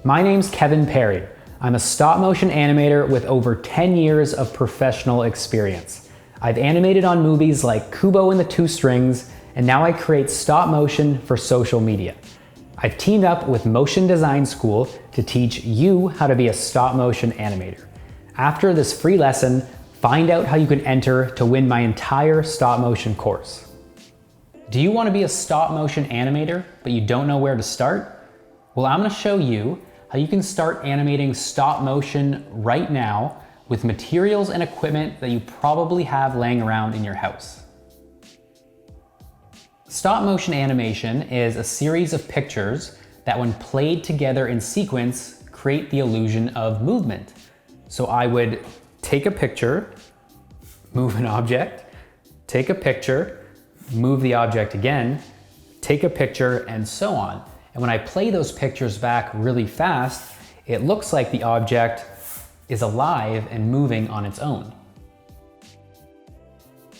My name's Kevin Parry. I'm a stop-motion animator with over 10 years of professional experience. I've animated on movies like Kubo and the Two Strings, and now I create stop motion for social media. I've teamed up with Motion Design School to teach you how to be a stop motion animator. After this free lesson, find out how you can enter to win my entire stop motion course. Do you want to be a stop motion animator, but you don't know where to start? Well, I'm going to show you how you can start animating stop motion right now with materials and equipment that you probably have laying around in your house. Stop motion animation is a series of pictures that, when played together in sequence, create the illusion of movement. So I would take a picture, move an object, take a picture, move the object again, take a picture, and so on. And when I play those pictures back really fast, it looks like the object is alive and moving on its own.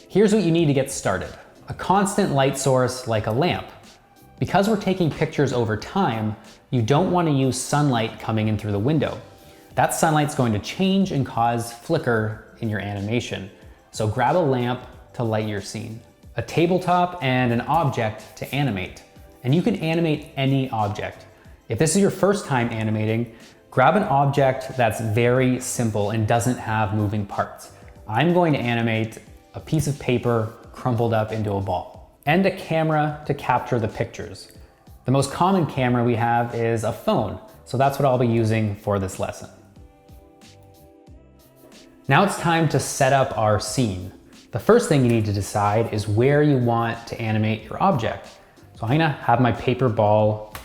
Here's what you need to get started. A constant light source like a lamp. Because we're taking pictures over time, you don't want to use sunlight coming in through the window. That sunlight's going to change and cause flicker in your animation. So grab a lamp to light your scene. A tabletop and an object to animate. And you can animate any object. If this is your first time animating, grab an object that's very simple and doesn't have moving parts. I'm going to animate a piece of paper crumpled up into a ball, and a camera to capture the pictures. The most common camera we have is a phone, so that's what I'll be using for this lesson. Now it's time to set up our scene. The first thing you need to decide is where you want to animate your object. So I'm gonna have my paper ball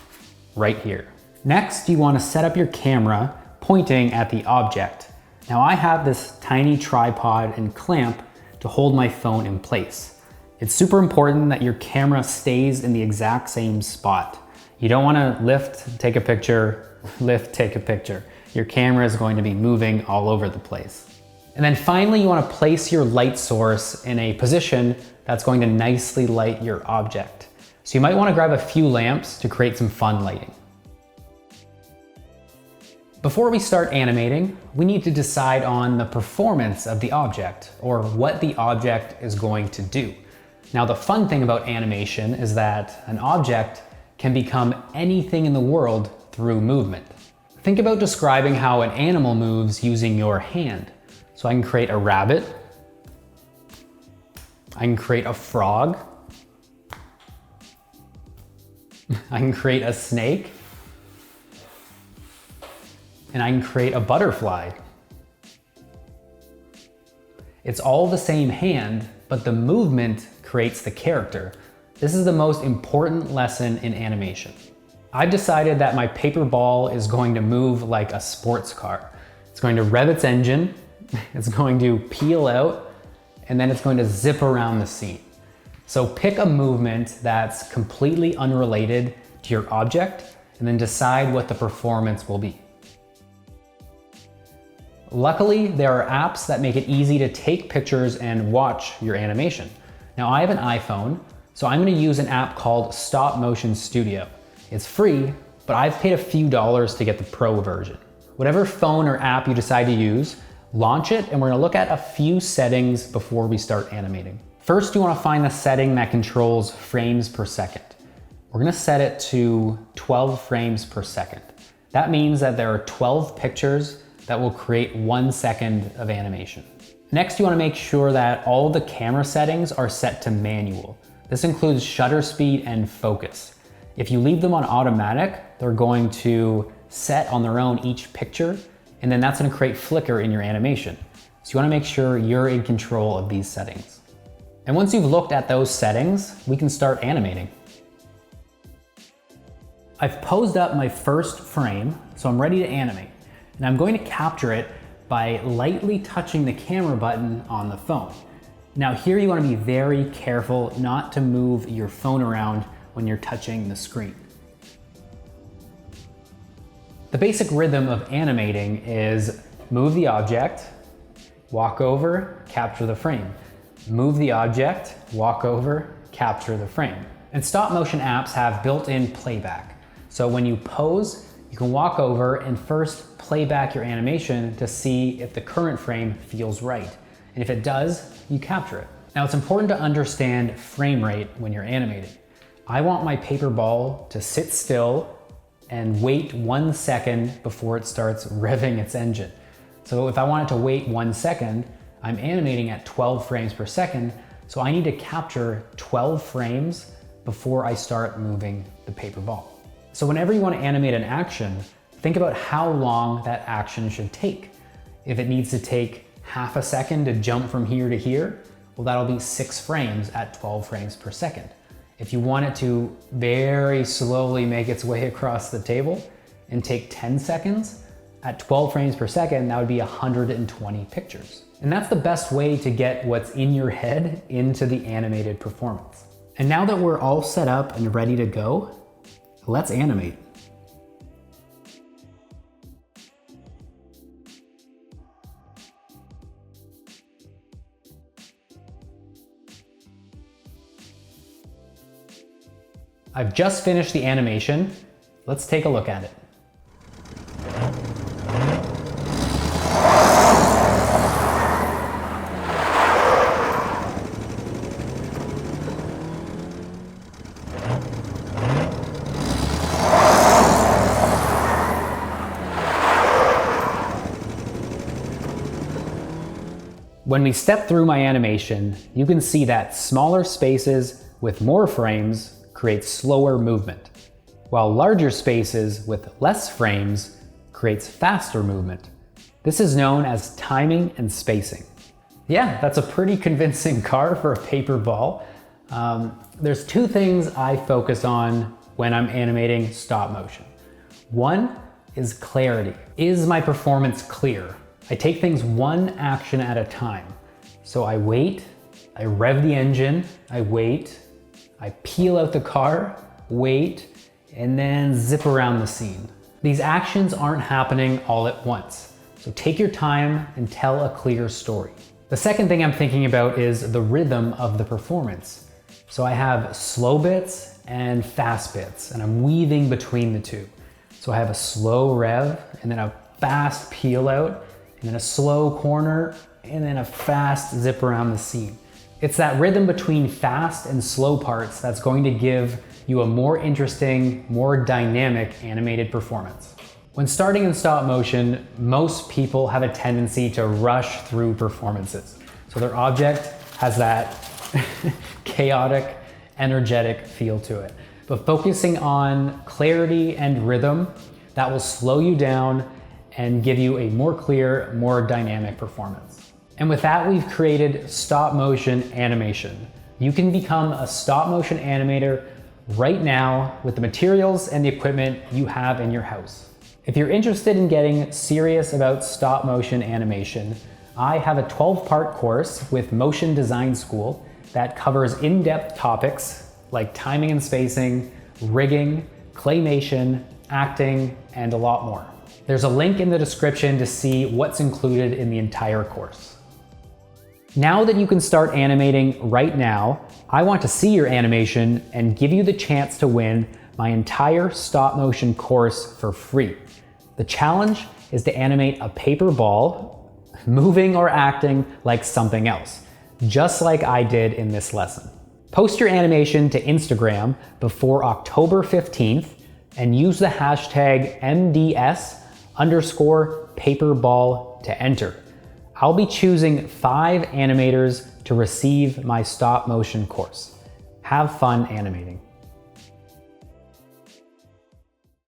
right here. Next, you wanna set up your camera pointing at the object. Now I have this tiny tripod and clamp to hold my phone in place. It's super important that your camera stays in the exact same spot. You don't wanna lift, take a picture, lift, take a picture. Your camera is going to be moving all over the place. And then finally, you wanna place your light source in a position that's going to nicely light your object. So you might want to grab a few lamps to create some fun lighting. Before we start animating, we need to decide on the performance of the object, or what the object is going to do. Now, the fun thing about animation is that an object can become anything in the world through movement. Think about describing how an animal moves using your hand. So I can create a rabbit, I can create a frog, I can create a snake, and I can create a butterfly. It's all the same hand, but the movement creates the character. This is the most important lesson in animation. I've decided that my paper ball is going to move like a sports car. It's going to rev its engine, it's going to peel out, and then it's going to zip around the scene. So pick a movement that's completely unrelated to your object, and then decide what the performance will be. Luckily, there are apps that make it easy to take pictures and watch your animation. Now, I have an iPhone, so I'm going to use an app called StopMotion Studio. It's free, but I've paid a few dollars to get the pro version. Whatever phone or app you decide to use, launch it, and we're going to look at a few settings before we start animating. First, you want to find the setting that controls frames per second. We're going to set it to 12 frames per second. That means that there are 12 pictures that will create 1 second of animation. Next, you want to make sure that all the camera settings are set to manual. This includes shutter speed and focus. If you leave them on automatic, they're going to set on their own each picture, and then that's going to create flicker in your animation. So you want to make sure you're in control of these settings. And once you've looked at those settings, we can start animating. I've posed up my first frame, so I'm ready to animate. And I'm going to capture it by lightly touching the camera button on the phone. Now here you want to be very careful not to move your phone around when you're touching the screen. The basic rhythm of animating is move the object, walk over, capture the frame. Move the object, walk over, capture the frame. And stop motion apps have built-in playback. So when you pose, you You can walk over and first play back your animation to see if the current frame feels right. And if it does, you capture it. Now it's important to understand frame rate when you're animating. I want my paper ball to sit still and wait 1 second before it starts revving its engine. So if I want it to wait 1 second, I'm animating at 12 frames per second, so I need to capture 12 frames before I start moving the paper ball. So whenever you want to animate an action, think about how long that action should take. If it needs to take half a second to jump from here to here, well, that'll be 6 frames at 12 frames per second. If you want it to very slowly make its way across the table and take 10 seconds, at 12 frames per second, that would be 120 pictures. And that's the best way to get what's in your head into the animated performance. And now that we're all set up and ready to go, let's animate. I've just finished the animation. Let's take a look at it. When we step through my animation, you can see that smaller spaces with more frames create slower movement, while larger spaces with less frames creates faster movement. This is known as timing and spacing. Yeah, that's a pretty convincing car for a paper ball. There's 2 things I focus on when I'm animating stop motion. One is clarity. Is my performance clear? I take things 1 action at a time. So I wait, I rev the engine, I wait, I peel out the car, wait, and then zip around the scene. These actions aren't happening all at once. So take your time and tell a clear story. The second thing I'm thinking about is the rhythm of the performance. So I have slow bits and fast bits, and I'm weaving between the 2. So I have a slow rev, and then a fast peel out, and then a slow corner, and then a fast zip around the scene. It's that rhythm between fast and slow parts that's going to give you a more interesting, more dynamic animated performance. When starting in stop motion, most people have a tendency to rush through performances. So their object has that chaotic, energetic feel to it. But focusing on clarity and rhythm, that will slow you down and give you a more clear, more dynamic performance. And with that, we've created stop motion animation. You can become a stop motion animator right now with the materials and the equipment you have in your house. If you're interested in getting serious about stop motion animation, I have a 12-part course with Motion Design School that covers in-depth topics like timing and spacing, rigging, claymation, acting, and a lot more. There's a link in the description to see what's included in the entire course. Now that you can start animating right now, I want to see your animation and give you the chance to win my entire stop motion course for free. The challenge is to animate a paper ball, moving or acting like something else, just like I did in this lesson. Post your animation to Instagram before October 15th and use the hashtag MDS_paperball to enter. I'll be choosing 5 animators to receive my stop motion course. Have fun animating.